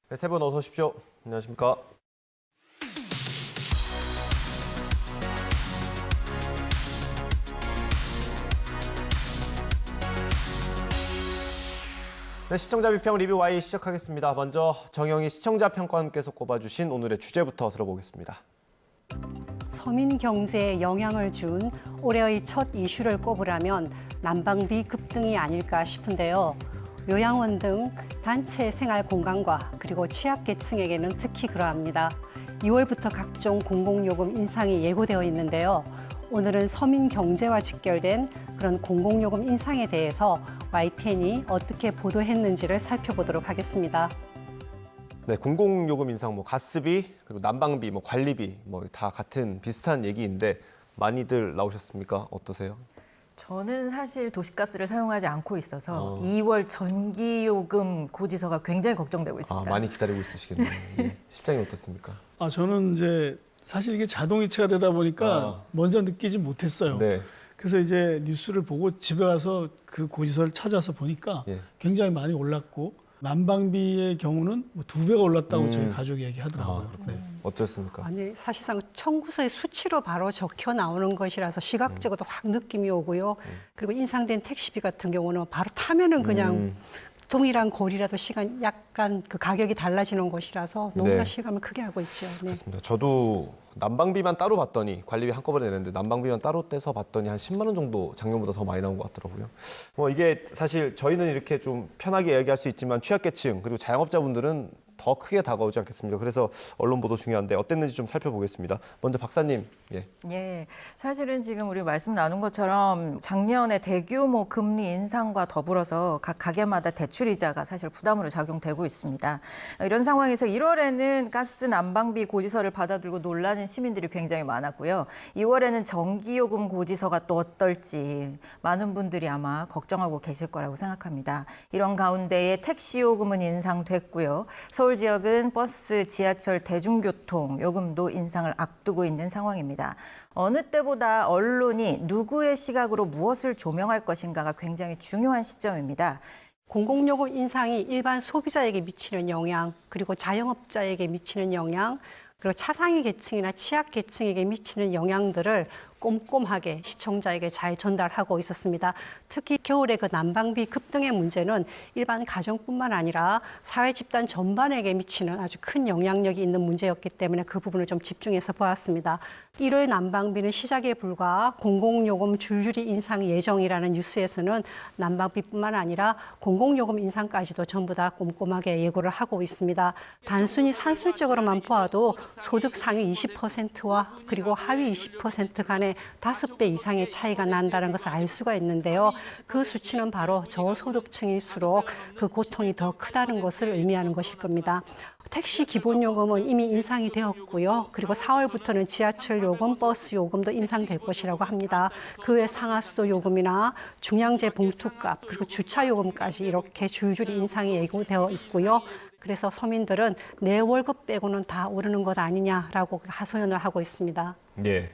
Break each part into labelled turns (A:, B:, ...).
A: 네, 세 분 어서 오십시오. 안녕하십니까. 네, 시청자 비평 리뷰 Y 시작하겠습니다. 먼저 정영희 시청자 평가원께서 꼽아주신 오늘의 주제부터 들어보겠습니다.
B: 서민 경제에 영향을 준 올해의 첫 이슈를 꼽으라면 난방비 급등이 아닐까 싶은데요. 요양원 등 단체 생활 공간과 그리고 취약계층에게는 특히 그러합니다. 2월부터 각종 공공요금 인상이 예고되어 있는데요. 오늘은 서민 경제와 직결된 그런 공공요금 인상에 대해서 YTN이 어떻게 보도했는지를 살펴보도록 하겠습니다.
A: 네, 공공요금 인상, 가스비, 그리고 난방비, 관리비, 다 같은 비슷한 얘기인데 많이들 나오셨습니까? 어떠세요?
C: 저는 사실 도시가스를 사용하지 않고 있어서 2월 전기요금 고지서가 굉장히 걱정되고 있습니다.
A: 많이 기다리고 있으시겠네요. 네. 실장님 어떻습니까?
D: 저는 이제 사실 이게 자동이체가 되다 보니까 먼저 느끼지 못했어요.
A: 네.
D: 그래서 이제 뉴스를 보고 집에 가서 그 고지서를 찾아서 보니까 굉장히 많이 올랐고 난방비의 경우는 2배가 올랐다고 저희 가족이 얘기하더라고요. 네.
A: 어떻습니까?
B: 아니, 사실상 청구서의 수치로 바로 적혀 나오는 것이라서 시각적으로도 확 느낌이 오고요. 그리고 인상된 택시비 같은 경우는 바로 타면은 그냥 동일한 거리라도 시간 약간 그 가격이 달라지는 것이라서 너무나 실감을 크게 하고 있죠. 네.
A: 그렇습니다. 저도 난방비만 따로 봤더니 관리비 한꺼번에 내는데 난방비만 따로 떼서 봤더니 한 10만 원 정도 작년보다 더 많이 나온 것 같더라고요. 이게 사실 저희는 이렇게 좀 편하게 이야기할 수 있지만 취약계층 그리고 자영업자분들은 더 크게 다가오지 않겠습니까? 그래서 언론 보도 중요한데 어땠는지 좀 살펴보겠습니다. 먼저 박사님.
C: 예, 사실은 지금 우리 말씀 나눈 것처럼 작년에 대규모 금리 인상과 더불어서 각 가게마다 대출이자가 사실 부담으로 작용되고 있습니다. 이런 상황에서 1월에는 가스 난방비 고지서를 받아들고 놀라는 시민들이 굉장히 많았고요. 2월에는 전기요금 고지서가 또 어떨지 많은 분들이 아마 걱정하고 계실 거라고 생각합니다. 이런 가운데에 택시요금은 인상됐고요. 서울 지역은 버스, 지하철, 대중교통 요금도 인상을 앞두고 있는 상황입니다. 어느 때보다 언론이 누구의 시각으로 무엇을 조명할 것인가가 굉장히 중요한 시점입니다.
B: 공공요금 인상이 일반 소비자에게 미치는 영향, 그리고 자영업자에게 미치는 영향, 그리고 차상위 계층이나 취약 계층에게 미치는 영향들을 꼼꼼하게 시청자에게 잘 전달하고 있었습니다. 특히 겨울에 그 난방비 급등의 문제는 일반 가정뿐만 아니라 사회 집단 전반에게 미치는 아주 큰 영향력이 있는 문제였기 때문에 그 부분을 좀 집중해서 보았습니다. 1월 난방비는 시작에 불과 공공요금 줄줄이 인상 예정이라는 뉴스에서는 난방비뿐만 아니라 공공요금 인상까지도 전부 다 꼼꼼하게 예고를 하고 있습니다. 단순히 산술적으로만 보아도 소득 상위 20%와 그리고 하위 20% 간의 5배 이상의 차이가 난다는 것을 알 수가 있는데요. 그 수치는 바로 저소득층일수록 그 고통이 더 크다는 것을 의미하는 것일 겁니다. 택시 기본요금은 이미 인상이 되었고요. 그리고 4월부터는 지하철 요금, 버스 요금도 인상될 것이라고 합니다. 그 외 상하수도 요금이나 중량제 봉투값, 그리고 주차 요금까지 이렇게 줄줄이 인상이 예고되어 있고요. 그래서 서민들은 내 월급 빼고는 다 오르는 것 아니냐라고 하소연을 하고 있습니다.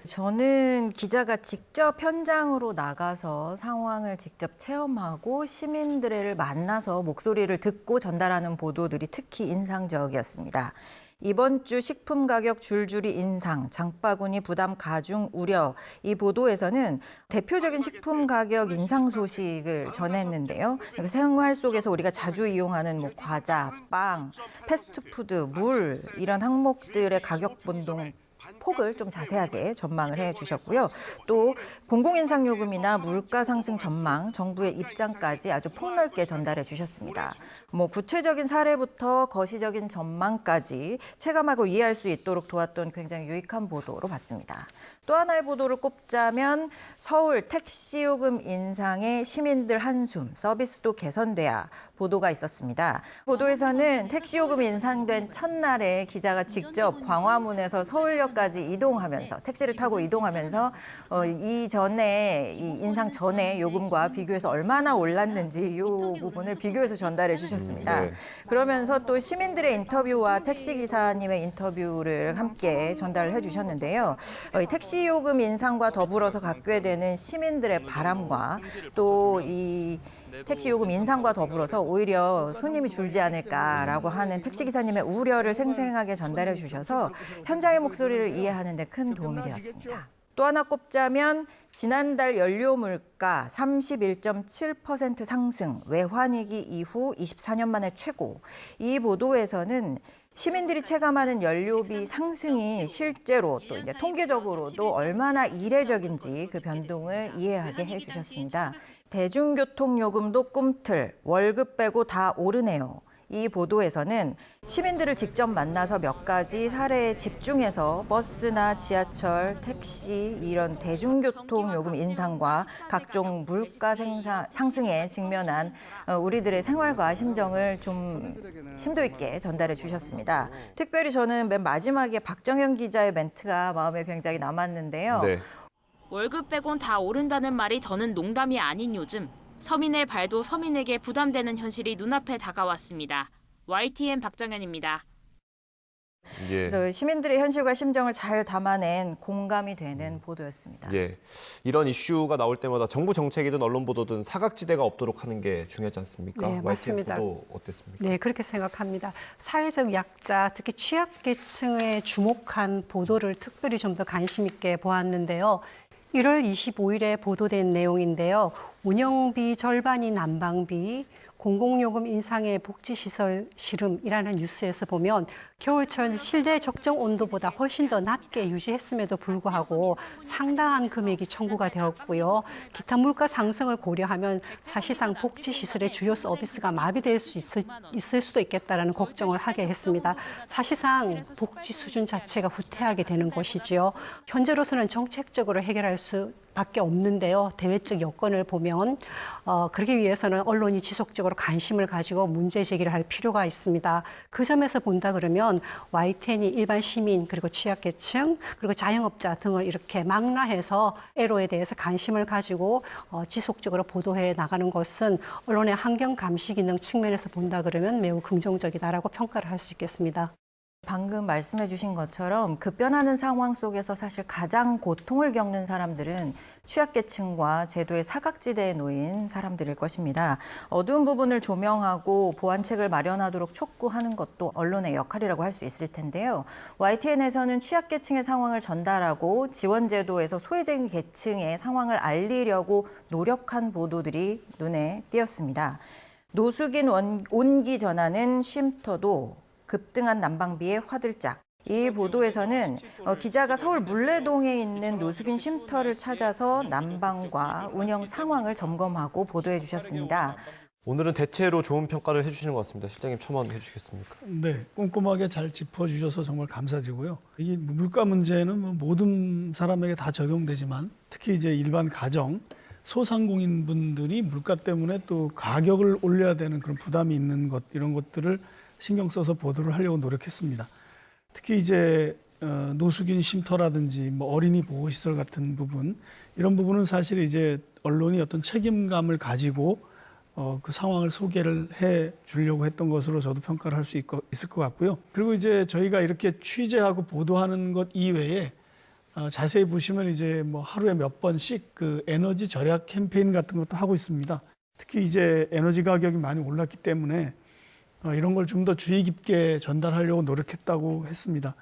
C: 저는 기자가 직접 현장으로 나가서 상황을 직접 체험하고 시민들을 만나서 목소리를 듣고 전달하는 보도들이 특히 인상적이었습니다. 이번 주 식품 가격 줄줄이 인상, 장바구니 부담 가중 우려. 이 보도에서는 대표적인 식품 가격 인상 소식을 전했는데요. 생활 속에서 우리가 자주 이용하는 과자, 빵, 패스트푸드, 물 이런 항목들의 가격 변동 폭을 좀 자세하게 전망을 해주셨고요. 또 공공인상요금이나 물가 상승 전망, 정부의 입장까지 아주 폭넓게 전달해 주셨습니다. 구체적인 사례부터 거시적인 전망까지 체감하고 이해할 수 있도록 도왔던 굉장히 유익한 보도로 봤습니다. 또 하나의 보도를 꼽자면 서울 택시요금 인상에 시민들 한숨, 서비스도 개선돼야 보도가 있었습니다. 보도에서는 택시요금이 인상된 첫날에 기자가 직접 광화문에서 서울역까지 이동하면서 택시를 타고 이동하면서 이전에 이 인상 전에 요금과 비교해서 얼마나 올랐는지 이 부분을 비교해서 전달해 주셨습니다. 그러면서 또 시민들의 인터뷰와 택시기사님의 인터뷰를 함께 전달을 해주셨는데요. 택시요금 인상과 더불어서 갖게 되는 시민들의 바람과 또 이 택시 요금 인상과 더불어서 오히려 손님이 줄지 않을까라고 하는 택시기사님의 우려를 생생하게 전달해 주셔서 현장의 목소리를 이해하는 데 큰 도움이 되었습니다. 또 하나 꼽자면 지난달 연료 물가 31.7% 상승, 외환위기 이후 24년 만에 최고. 이 보도에서는 시민들이 체감하는 연료비 상승이 실제로 또 이제 통계적으로도 얼마나 이례적인지 그 변동을 이해하게 해주셨습니다. 대중교통 요금도 꿈틀, 월급 빼고 다 오르네요. 이 보도에서는 시민들을 직접 만나서 몇 가지 사례에 집중해서 버스나 지하철, 택시 이런 대중교통 요금 인상과 각종 물가 상승에 직면한 우리들의 생활과 심정을 좀 심도 있게 전달해 주셨습니다. 특별히 저는 맨 마지막에 박정현 기자의 멘트가 마음에 굉장히 남았는데요.
A: 네.
E: 월급 빼곤 다 오른다는 말이 더는 농담이 아닌 요즘. 서민의 발도 서민에게 부담되는 현실이 눈앞에 다가왔습니다. YTN 박정현입니다.
A: 예.
C: 그래서 시민들의 현실과 심정을 잘 담아낸 공감이 되는 보도였습니다.
A: 예. 이런 이슈가 나올 때마다 정부 정책이든 언론 보도든 사각지대가 없도록 하는 게 중요하지 않습니까?
B: 네, 맞습니다.
A: 보도 어땠습니까?
B: 네, 그렇게 생각합니다. 사회적 약자, 특히 취약계층에 주목한 보도를 특별히 좀 더 관심 있게 보았는데요. 1월 25일에 보도된 내용인데요. 운영비 절반이 난방비, 공공요금 인상의 복지시설 시름이라는 뉴스에서 보면 겨울철 실내 적정 온도보다 훨씬 더 낮게 유지했음에도 불구하고 상당한 금액이 청구가 되었고요. 기타 물가 상승을 고려하면 사실상 복지시설의 주요 서비스가 마비될 수 있을 수도 있겠다라는 걱정을 하게 했습니다. 사실상 복지 수준 자체가 후퇴하게 되는 것이지요. 현재로서는 정책적으로 해결할 수밖에 없는데요. 대외적 여건을 보면 그러기 위해서는 언론이 지속적으로 관심을 가지고 문제 제기를 할 필요가 있습니다. 그 점에서 본다 그러면 YTN이 일반 시민 그리고 취약계층 그리고 자영업자 등을 이렇게 망라해서 애로에 대해서 관심을 가지고 지속적으로 보도해 나가는 것은 언론의 환경 감시 기능 측면에서 본다 그러면 매우 긍정적이다라고 평가를 할 수 있겠습니다.
C: 방금 말씀해 주신 것처럼 급변하는 상황 속에서 사실 가장 고통을 겪는 사람들은 취약계층과 제도의 사각지대에 놓인 사람들일 것입니다. 어두운 부분을 조명하고 보완책을 마련하도록 촉구하는 것도 언론의 역할이라고 할 수 있을 텐데요. YTN에서는 취약계층의 상황을 전달하고 지원제도에서 소외적인 계층의 상황을 알리려고 노력한 보도들이 눈에 띄었습니다. 노숙인 온기 전환은 쉼터도 급등한 난방비에 화들짝. 이 보도에서는 기자가 서울 물레동에 있는 노숙인 쉼터를 찾아서 난방과 운영 상황을 점검하고 보도해 주셨습니다.
A: 오늘은 대체로 좋은 평가를 해주시는 것 같습니다. 실장님 첨언해 주시겠습니까?
D: 네, 꼼꼼하게 잘 짚어주셔서 정말 감사드리고요. 이 물가 문제는 뭐 모든 사람에게 다 적용되지만 특히 이제 일반 가정, 소상공인 분들이 물가 때문에 또 가격을 올려야 되는 그런 부담이 있는 것 이런 것들을 신경 써서 보도를 하려고 노력했습니다. 특히 이제 노숙인 쉼터라든지 뭐 어린이 보호시설 같은 부분 이런 부분은 사실 이제 언론이 어떤 책임감을 가지고 그 상황을 소개를 해 주려고 했던 것으로 저도 평가를 할 수 있을 것 같고요. 그리고 이제 저희가 이렇게 취재하고 보도하는 것 이외에 자세히 보시면 이제 뭐 하루에 몇 번씩 그 에너지 절약 캠페인 같은 것도 하고 있습니다. 특히 이제 에너지 가격이 많이 올랐기 때문에 이런 걸 좀 더 주의 깊게 전달하려고 노력했다고 했습니다.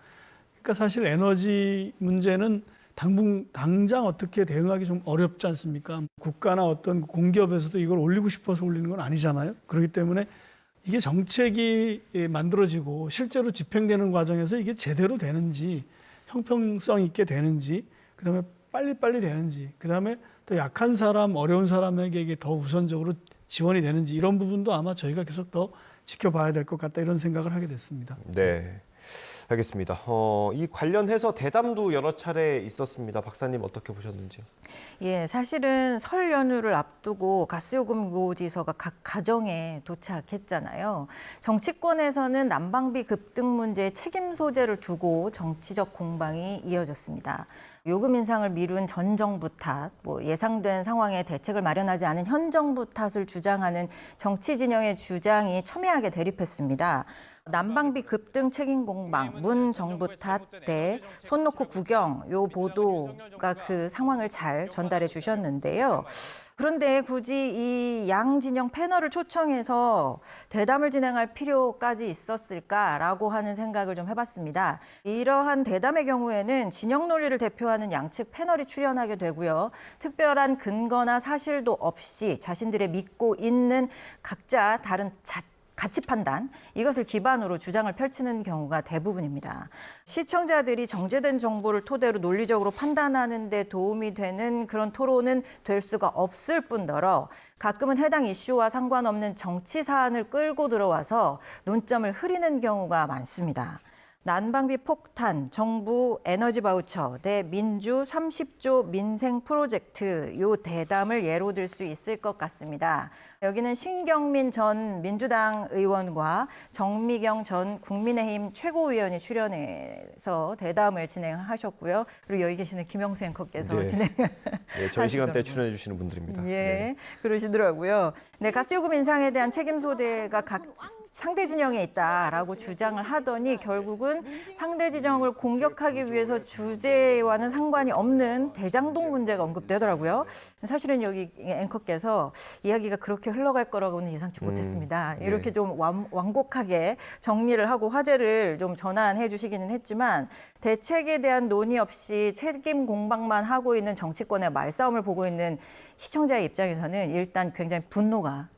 D: 그러니까 사실 에너지 문제는 당장 어떻게 대응하기 좀 어렵지 않습니까? 국가나 어떤 공기업에서도 이걸 올리고 싶어서 올리는 건 아니잖아요. 그렇기 때문에 이게 정책이 만들어지고 실제로 집행되는 과정에서 이게 제대로 되는지 형평성 있게 되는지 그다음에 빨리빨리 되는지 그다음에 더 약한 사람, 어려운 사람에게 이게 더 우선적으로 지원이 되는지 이런 부분도 아마 저희가 계속 더 지켜봐야 될 것 같다 이런 생각을 하게 됐습니다.
A: 네, 알겠습니다. 이 관련해서 대담도 여러 차례 있었습니다. 박사님 어떻게 보셨는지요?
C: 예, 사실은 설 연휴를 앞두고 가스요금 고지서가 각 가정에 도착했잖아요. 정치권에서는 난방비 급등 문제에 책임 소재를 두고 정치적 공방이 이어졌습니다. 요금 인상을 미룬 전 정부 탓, 예상된 상황에 대책을 마련하지 않은 현 정부 탓을 주장하는 정치 진영의 주장이 첨예하게 대립했습니다. 난방비 급등 책임 공방, 문 정부 탓 대 손 놓고 구경, 요 보도가 그 상황을 잘 전달해 주셨는데요. 그런데 굳이 이 양 진영 패널을 초청해서 대담을 진행할 필요까지 있었을까라고 하는 생각을 좀 해봤습니다. 이러한 대담의 경우에는 진영 논리를 대표하는 양측 패널이 출연하게 되고요. 특별한 근거나 사실도 없이 자신들의 믿고 있는 각자 다른 가치 판단, 이것을 기반으로 주장을 펼치는 경우가 대부분입니다. 시청자들이 정제된 정보를 토대로 논리적으로 판단하는 데 도움이 되는 그런 토론은 될 수가 없을 뿐더러 가끔은 해당 이슈와 상관없는 정치 사안을 끌고 들어와서 논점을 흐리는 경우가 많습니다. 난방비 폭탄, 정부 에너지 바우처 대 민주 30조 민생 프로젝트, 요 대담을 예로 들 수 있을 것 같습니다. 여기는 신경민 전 민주당 의원과 정미경 전 국민의힘 최고위원이 출연해서 대담을 진행하셨고요. 그리고 여기 계시는 김영수 앵커께서
A: 네.
C: 진행을
A: 네, 저희 시간대에 출연해 주시는 분들입니다.
C: 예,
A: 네.
C: 그러시더라고요. 네, 가스요금 인상에 대한 책임 소재가 각 상대 진영에 있다라고 주장을 하더니 결국은 상대 진영을 공격하기 위해서 주제와는 상관이 없는 대장동 문제가 언급되더라고요. 사실은 여기 앵커께서 이야기가 그렇게 흘러갈 거라고는 예상치 못했습니다.
A: 네.
C: 이렇게 좀 완곡하게 정리를 하고 화제를 좀 전환해 주시기는 했지만 대책에 대한 논의 없이 책임 공방만 하고 있는 정치권의 말싸움을 보고 있는 시청자의 입장에서는 일단 굉장히 분노가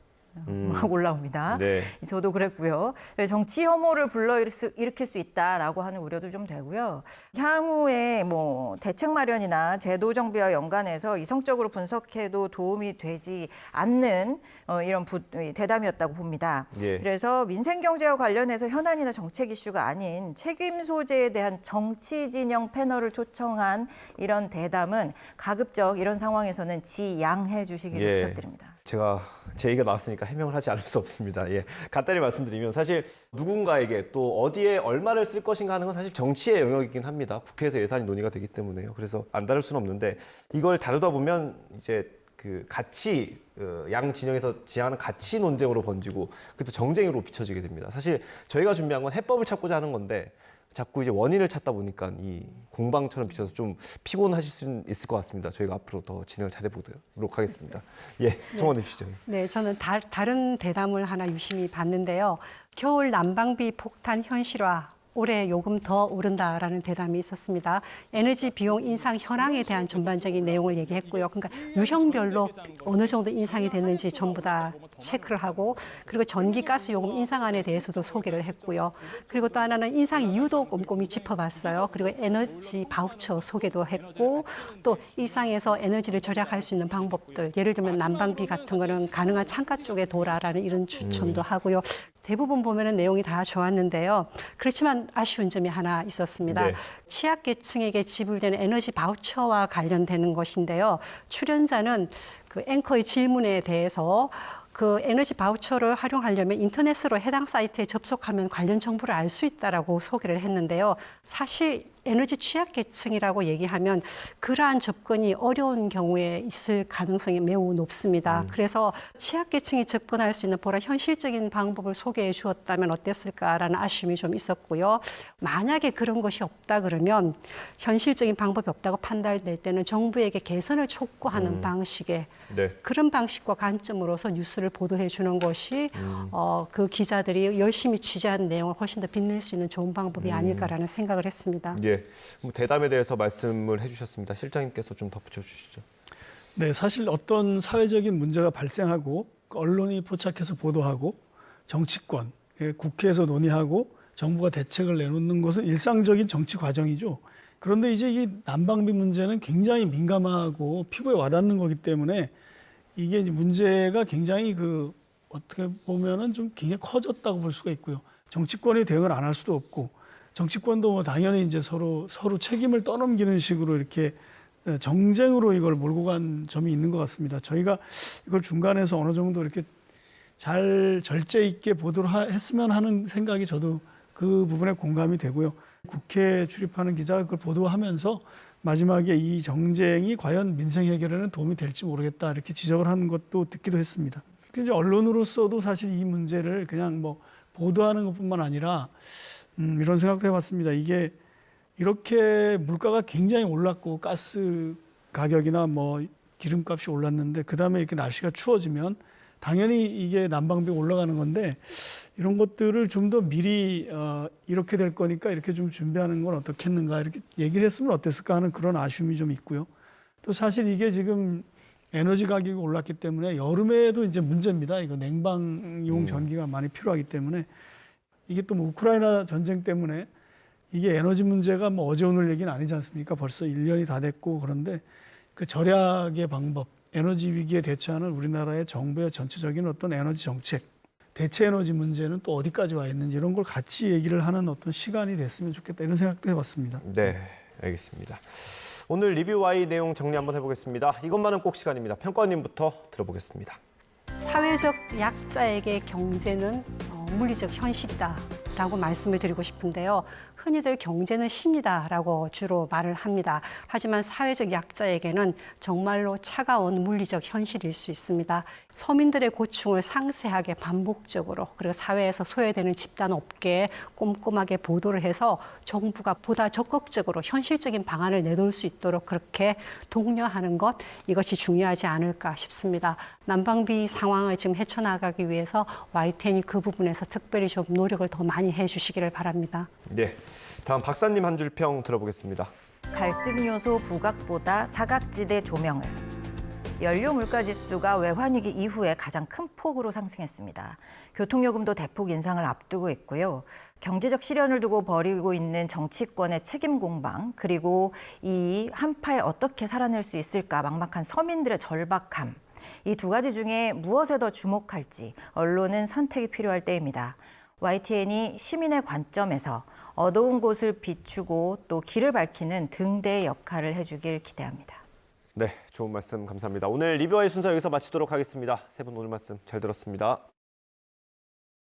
C: 막 올라옵니다.
A: 네.
C: 저도 그랬고요. 정치 혐오를 불러일으킬 수 있다라고 하는 우려도 좀 되고요. 향후에 뭐 대책 마련이나 제도 정비와 연관해서 이성적으로 분석해도 도움이 되지 않는 이런 대담이었다고 봅니다.
A: 예.
C: 그래서 민생 경제와 관련해서 현안이나 정책 이슈가 아닌 책임 소재에 대한 정치 진영 패널을 초청한 이런 대담은 가급적 이런 상황에서는 지양해 주시기를
A: 예.
C: 부탁드립니다.
A: 제가 제 얘기가 나왔으니까 해명을 하지 않을 수 없습니다. 예, 간단히 말씀드리면 사실 누군가에게 또 어디에 얼마를 쓸 것인가 하는 건 사실 정치의 영역이긴 합니다. 국회에서 예산이 논의가 되기 때문에요. 그래서 안 다룰 수는 없는데 이걸 다루다 보면 이제 그 가치 양 진영에서 지향하는 가치 논쟁으로 번지고 그것도 정쟁으로 비춰지게 됩니다. 사실 저희가 준비한 건 해법을 찾고자 하는 건데 자꾸 이제 원인을 찾다 보니까 이 공방처럼 비춰서 좀 피곤하실 수 있을 것 같습니다. 저희가 앞으로 더 진행을 잘해보도록 하겠습니다. 예, 청원해 주시죠.
B: 네, 저는 다른 대담을 하나 유심히 봤는데요. 겨울 난방비 폭탄 현실화. 올해 요금 더 오른다라는 대담이 있었습니다. 에너지 비용 인상 현황에 대한 전반적인 내용을 얘기했고요. 그러니까 유형별로 어느 정도 인상이 됐는지 전부 다 체크를 하고 그리고 전기 가스 요금 인상안에 대해서도 소개를 했고요. 그리고 또 하나는 인상 이유도 꼼꼼히 짚어봤어요. 그리고 에너지 바우처 소개도 했고 또 일상에서 에너지를 절약할 수 있는 방법들, 예를 들면 난방비 같은 거는 가능한 창가 쪽에 둬라라는 이런 추천도 하고요. 대부분 보면은 내용이 다 좋았는데요. 그렇지만 아쉬운 점이 하나 있었습니다.
A: 네.
B: 취약계층에게 지불되는 에너지 바우처와 관련되는 것인데요. 출연자는 그 앵커의 질문에 대해서 그 에너지 바우처를 활용하려면 인터넷으로 해당 사이트에 접속하면 관련 정보를 알 수 있다라고 소개를 했는데요. 사실 에너지 취약계층이라고 얘기하면 그러한 접근이 어려운 경우에 있을 가능성이 매우 높습니다. 그래서 취약계층이 접근할 수 있는 보다 현실적인 방법을 소개해 주었다면 어땠을까라는 아쉬움이 좀 있었고요. 만약에 그런 것이 없다 그러면 현실적인 방법이 없다고 판단될 때는 정부에게 개선을 촉구하는 방식의
A: 네.
B: 그런 방식과 관점으로서 뉴스를 보도해 주는 것이 그 기자들이 열심히 취재한 내용을 훨씬 더 빛낼 수 있는 좋은 방법이 아닐까라는 생각을 했습니다.
A: 예, 대담에 대해서 말씀을 해주셨습니다. 실장님께서 좀 덧붙여 주시죠.
D: 네, 사실 어떤 사회적인 문제가 발생하고 언론이 포착해서 보도하고 정치권, 국회에서 논의하고 정부가 대책을 내놓는 것은 일상적인 정치 과정이죠. 그런데 이제 이 난방비 문제는 굉장히 민감하고 피부에 와닿는 거기 때문에 이게 이제 문제가 굉장히 어떻게 보면은 좀 굉장히 커졌다고 볼 수가 있고요. 정치권이 대응을 안 할 수도 없고 정치권도 뭐 당연히 이제 서로 책임을 떠넘기는 식으로 이렇게 정쟁으로 이걸 몰고 간 점이 있는 것 같습니다. 저희가 이걸 중간에서 어느 정도 이렇게 잘 절제 있게 보도를 했으면 하는 생각이 저도 그 부분에 공감이 되고요. 국회에 출입하는 기자가 그걸 보도하면서 마지막에 이 정쟁이 과연 민생 해결에는 도움이 될지 모르겠다 이렇게 지적을 하는 것도 듣기도 했습니다. 이제 언론으로서도 사실 이 문제를 그냥 뭐 보도하는 것뿐만 아니라 이런 생각도 해봤습니다. 이게 이렇게 물가가 굉장히 올랐고 가스 가격이나 뭐 기름값이 올랐는데 그다음에 이렇게 날씨가 추워지면 당연히 이게 난방비 올라가는 건데 이런 것들을 좀 더 미리 이렇게 될 거니까 이렇게 좀 준비하는 건 어떻겠는가 이렇게 얘기를 했으면 어땠을까 하는 그런 아쉬움이 좀 있고요. 또 사실 이게 지금 에너지 가격이 올랐기 때문에 여름에도 이제 문제입니다. 이거 냉방용 전기가 많이 필요하기 때문에 이게 또 뭐 우크라이나 전쟁 때문에 이게 에너지 문제가 뭐 어제 오늘 얘기는 아니지 않습니까? 벌써 1년이 다 됐고 그런데 그 절약의 방법, 에너지 위기에 대처하는 우리나라의 정부의 전체적인 어떤 에너지 정책, 대체 에너지 문제는 또 어디까지 와 있는지 이런 걸 같이 얘기를 하는 어떤 시간이 됐으면 좋겠다 이런 생각도 해봤습니다.
A: 네, 알겠습니다. 오늘 리뷰 Y 내용 정리 한번 해보겠습니다. 이것만은 꼭 시간입니다. 평가원님부터 들어보겠습니다.
B: 사회적 약자에게 경제는 물리적 현실이다라고 말씀을 드리고 싶은데요. 흔히들 경제는 쉽니다라고 주로 말을 합니다. 하지만 사회적 약자에게는 정말로 차가운 물리적 현실일 수 있습니다. 서민들의 고충을 상세하게 반복적으로 그리고 사회에서 소외되는 집단 업계에 꼼꼼하게 보도를 해서 정부가 보다 적극적으로 현실적인 방안을 내놓을 수 있도록 그렇게 독려하는 것 이것이 중요하지 않을까 싶습니다. 난방비 상황을 지금 헤쳐나가기 위해서 YTN이 그 부분에서 특별히 좀 노력을 더 많이 해주시기를 바랍니다.
A: 네, 다음 박사님 한 줄 평 들어보겠습니다.
C: 갈등 요소 부각보다 사각지대 조명을. 연료 물가 지수가 외환위기 이후에 가장 큰 폭으로 상승했습니다. 교통요금도 대폭 인상을 앞두고 있고요. 경제적 시련을 두고 벌이고 있는 정치권의 책임 공방, 그리고 이 한파에 어떻게 살아낼 수 있을까 막막한 서민들의 절박함. 이 두 가지 중에 무엇에 더 주목할지 언론은 선택이 필요할 때입니다. YTN이 시민의 관점에서 어두운 곳을 비추고 또 길을 밝히는 등대의 역할을 해주길 기대합니다.
A: 네, 좋은 말씀 감사합니다. 오늘 리뷰와의 순서 여기서 마치도록 하겠습니다. 세 분 오늘 말씀 잘 들었습니다.